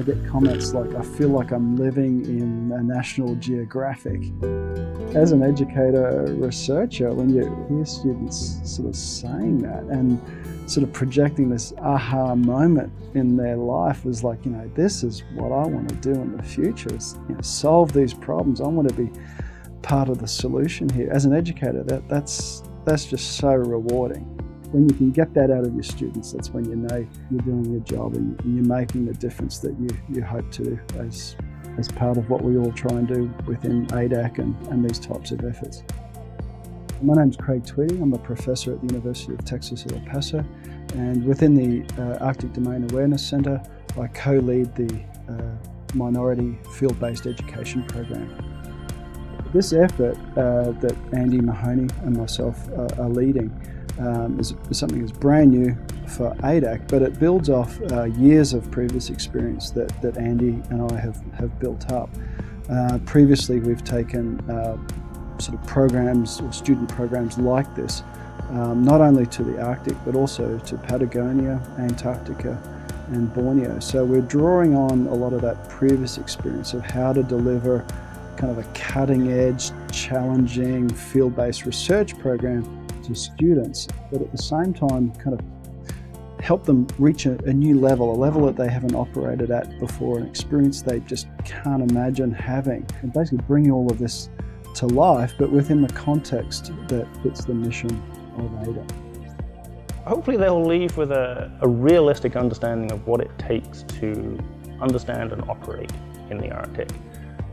get comments like, I feel like I'm living in a National Geographic. As an educator, researcher, when you hear students sort of saying that and sort of projecting this aha moment in their life as like, this is what I want to do in the future, is solve these problems. I want to be part of the solution here. As an educator, that's just so rewarding. When you can get that out of your students, that's when you know you're doing your job and you're making the difference that you hope to as part of what we all try and do within ADAC and these types of efforts. My name's Craig Tweedie. I'm a professor at the University of Texas at El Paso, and within the Arctic Domain Awareness Center, I co-lead the Minority Field-Based Education Program. This effort that Andy, Mahoney and myself are leading is something that's brand new for ADAC, but it builds off years of previous experience that Andy and I have built up. Previously, we've taken sort of programs or student programs like this, not only to the Arctic, but also to Patagonia, Antarctica, and Borneo. So we're drawing on a lot of that previous experience of how to deliver kind of a cutting-edge, challenging, field-based research program to students, but at the same time kind of help them reach a new level, a level that they haven't operated at before, an experience they just can't imagine having, and basically bring all of this to life, but within the context that fits the mission of ADAC. Hopefully they'll leave with a realistic understanding of what it takes to understand and operate in the Arctic.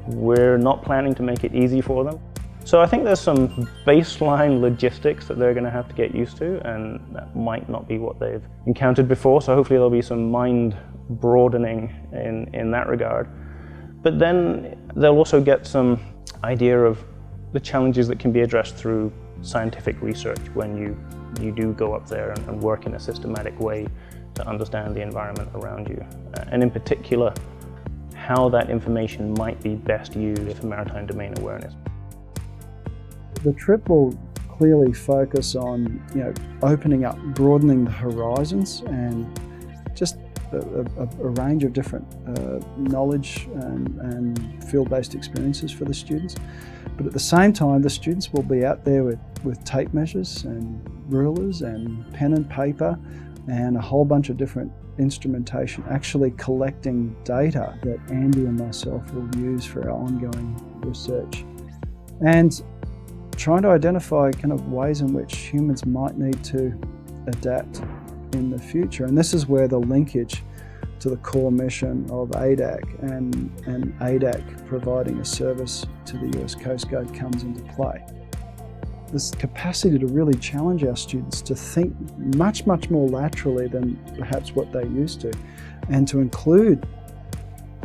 We're not planning to make it easy for them. So I think there's some baseline logistics that they're going to have to get used to, and that might not be what they've encountered before, so hopefully there'll be some mind broadening in that regard. But then they'll also get some idea of the challenges that can be addressed through scientific research when you do go up there and work in a systematic way to understand the environment around you. And in particular, how that information might be best used for maritime domain awareness. The trip will clearly focus on opening up, broadening the horizons, and just a range of different knowledge and field-based experiences for the students. But at the same time, the students will be out there with tape measures and rulers and pen and paper and a whole bunch of different instrumentation, actually collecting data that Andy and myself will use for our ongoing research. And trying to identify kind of ways in which humans might need to adapt in the future. And this is where the linkage to the core mission of ADAC and ADAC providing a service to the US Coast Guard comes into play. This capacity to really challenge our students to think much, much more laterally than perhaps what they used to, and to include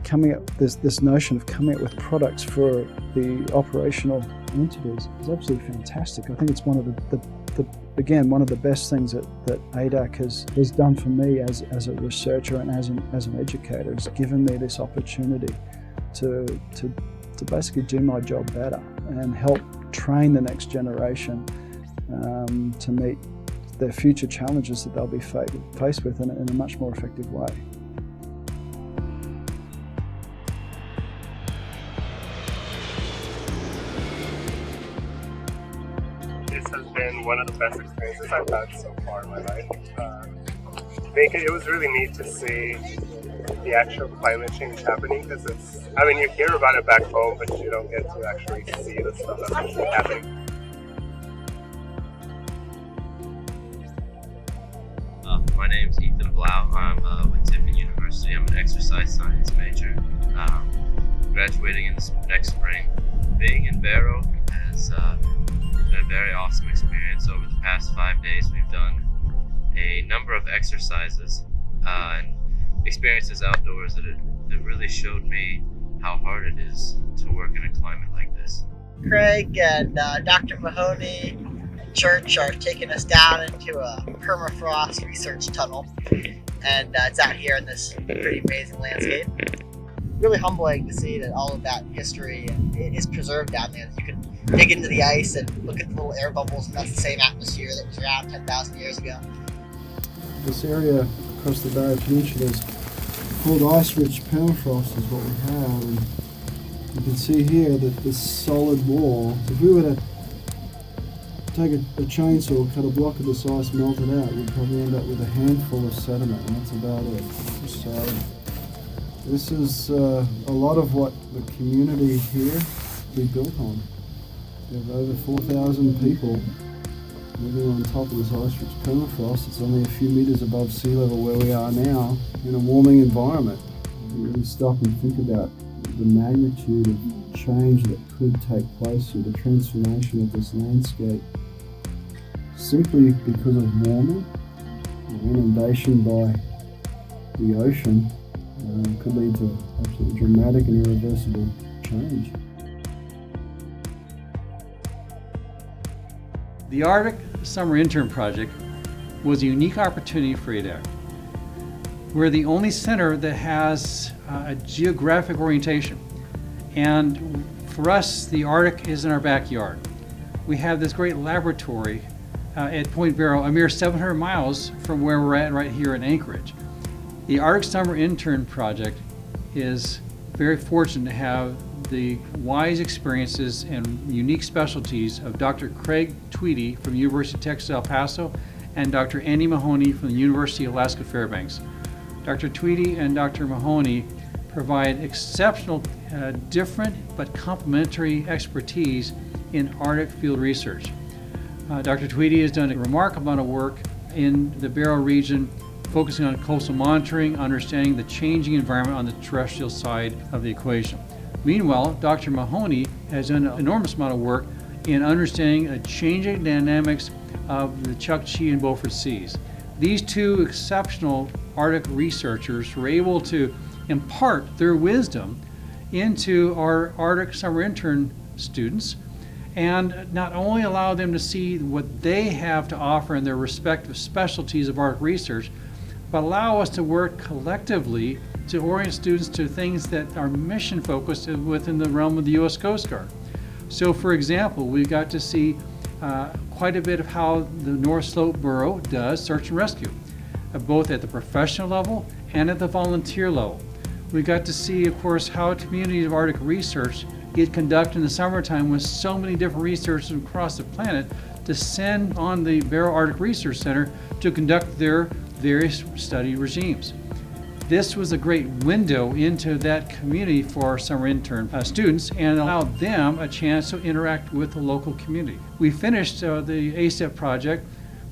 coming up this notion of coming up with products for the operational entities is absolutely fantastic. I think it's one of one of the best things that ADAC has done for me as a researcher and as an educator. It's given me this opportunity to basically do my job better and help train the next generation to meet their future challenges that they'll be faced with in a much more effective way. This has been one of the best experiences I've had so far in my life. I think it was really neat to see the actual climate change happening, because you hear about it back home, but you don't get to actually see the stuff that's actually happening. My name's Ethan Blau. I'm with Tiffin University. I'm an exercise science major. Graduating in next spring. Being in Barrow has been a very awesome experience. Over the past 5 days, we've done a number of exercises and experiences outdoors that really showed me how hard it is to work in a climate like this. Craig and Dr. Mahoney and Church are taking us down into a permafrost research tunnel, and it's out here in this pretty amazing landscape. Really humbling to see that all of that history is preserved down there. You can dig into the ice and look at the little air bubbles, and that's the same atmosphere that was around 10,000 years ago. This area across the Barrow Peninsula is called ice-rich permafrost is what we have. And you can see here that this solid wall, if we were to take a chainsaw, cut a block of this ice, melt it out, you'd probably end up with a handful of sediment, and that's about it. So this is a lot of what the community here we built on. We have over 4,000 people living on top of this ice-rich permafrost. It's only a few meters above sea level where we are now in a warming environment. You really stop and think about the magnitude of change that could take place here, the transformation of this landscape, simply because of warming. Inundation by the ocean could lead to absolutely dramatic and irreversible change. The Arctic Summer Intern Project was a unique opportunity for ADAC. We're the only center that has a geographic orientation. And for us, the Arctic is in our backyard. We have this great laboratory at Point Barrow, a mere 700 miles from where we're at right here in Anchorage. The Arctic Summer Intern Project is very fortunate to have the wise experiences and unique specialties of Dr. Craig Tweedie from the University of Texas El Paso and Dr. Andy Mahoney from the University of Alaska Fairbanks. Dr. Tweedie and Dr. Mahoney provide exceptional, different but complementary expertise in Arctic field research. Dr. Tweedie has done a remarkable amount of work in the Barrow region, focusing on coastal monitoring, understanding the changing environment on the terrestrial side of the equation. Meanwhile, Dr. Mahoney has done an enormous amount of work in understanding the changing dynamics of the Chukchi and Beaufort Seas. These two exceptional Arctic researchers were able to impart their wisdom into our Arctic Summer Intern students, and not only allow them to see what they have to offer in their respective specialties of Arctic research, but allow us to work collectively to orient students to things that are mission focused within the realm of the U.S. Coast Guard. So for example, we got to see quite a bit of how the North Slope Bureau does search and rescue, both at the professional level and at the volunteer level. We got to see, of course, how communities of Arctic research get conducted in the summertime with so many different researchers across the planet to send on the Barrow Arctic Research Center to conduct their various study regimes. This was a great window into that community for our summer intern students and allowed them a chance to interact with the local community. We finished the ASIP project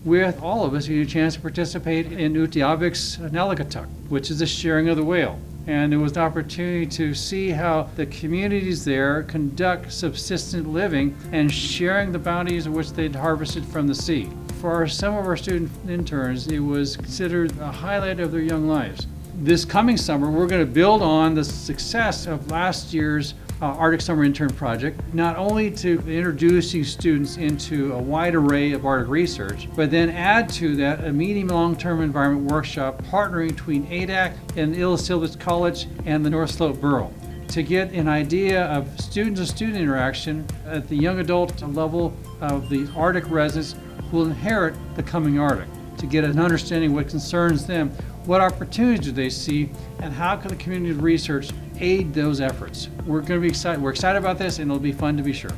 with all of us getting a chance to participate in Utqiagvik's Nalikatuk, which is the sharing of the whale. And it was an opportunity to see how the communities there conduct subsistent living and sharing the bounties of which they'd harvested from the sea. For some of our student interns, it was considered a highlight of their young lives. This coming summer, we're going to build on the success of last year's Arctic Summer Intern Project, not only to introducing students into a wide array of Arctic research, but then add to that a medium long-term environment workshop partnering between ADAC and Ilisylvich College and the North Slope Bureau to get an idea of student-to-student interaction at the young adult level of the Arctic residents who will inherit the coming Arctic, to get an understanding of what concerns them, what opportunities do they see, and how can the community of research aid those efforts. We're going to be excited. We're excited about this, and it'll be fun to be sure.